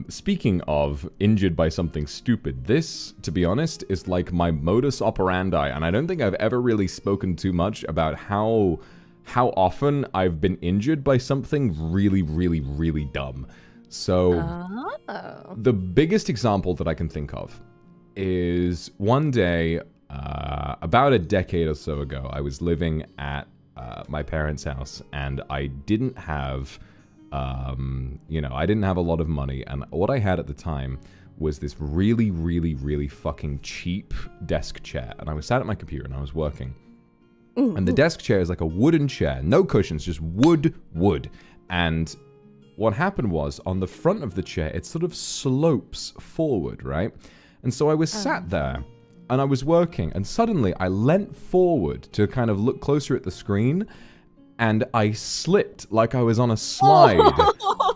Speaking of injured by something stupid, this, to be honest, is like my modus operandi, and I don't think I've ever really spoken too much about how often I've been injured by something really, really, really dumb. So, the biggest example that I can think of is one day, about a decade or so ago, I was living at my parents' house, and I didn't have... you know, I didn't have a lot of money, and what I had at the time was this really, really, really fucking cheap desk chair, and I was sat at my computer and I was working. And the desk chair is like a wooden chair, no cushions, just wood. And what happened was, on the front of the chair, it sort of slopes forward, right? And so I was sat there, and I was working, and suddenly I leant forward to kind of look closer at the screen, and I slipped like I was on a slide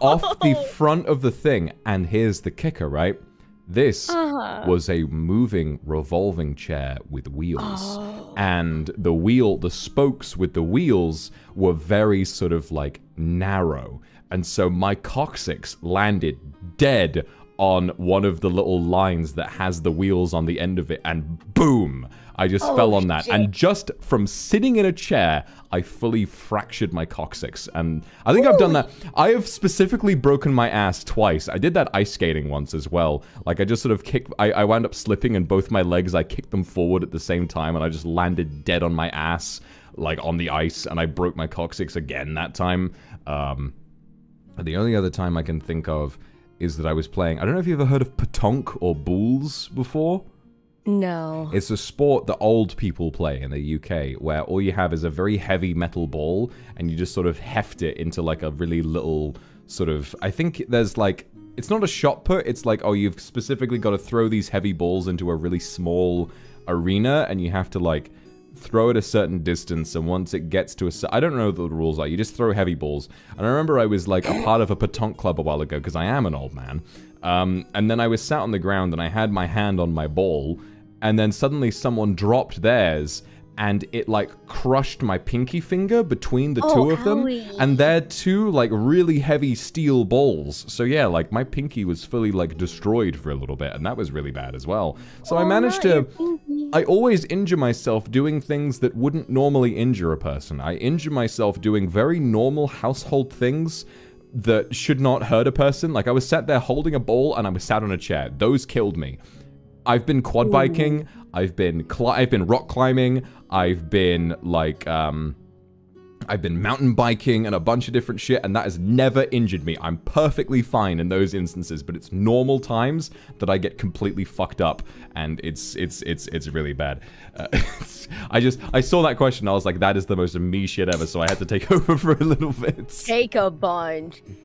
off the front of the thing. And here's the kicker, right? This was a moving, revolving chair with wheels. And the spokes with the wheels were very sort of like narrow. And so my coccyx landed dead on one of the little lines that has the wheels on the end of it, and boom! I just fell on that. Shit. And just from sitting in a chair, I fully fractured my coccyx. And I think I've done that. I have specifically broken my ass twice. I did that ice skating once as well. Like, I just sort of kicked... I wound up slipping, and both my legs, I kicked them forward at the same time, and I just landed dead on my ass, like, on the ice, and I broke my coccyx again that time. The only other time I can think of is that I was playing... I don't know if you've ever heard of petanque or boules before? No. It's a sport that old people play in the UK, where all you have is a very heavy metal ball, and you just sort of heft it into like a really little sort of... I think there's like... It's not a shot put, it's like, oh, you've specifically got to throw these heavy balls into a really small arena, and you have to like throw it a certain distance, and once it gets to a... I don't know what the rules are, you just throw heavy balls. And I remember I was like a part of a petanque club a while ago, because I am an old man. And then I was sat on the ground, and I had my hand on my ball, and then suddenly someone dropped theirs, and it like crushed my pinky finger between the two of them. And they're two like really heavy steel balls. So yeah, like my pinky was fully like destroyed for a little bit, and that was really bad as well. So I managed to... I always injure myself doing things that wouldn't normally injure a person. I injure myself doing very normal household things that should not hurt a person. Like, I was sat there holding a ball, and I was sat on a chair. Those killed me. I've been quad biking, I've been rock climbing, I've been, like, I've been mountain biking and a bunch of different shit, and that has never injured me. I'm perfectly fine in those instances, but it's normal times that I get completely fucked up, and it's really bad. I saw that question, I was like, that is the most me shit ever, so I had to take over for a little bit. Take a bunch.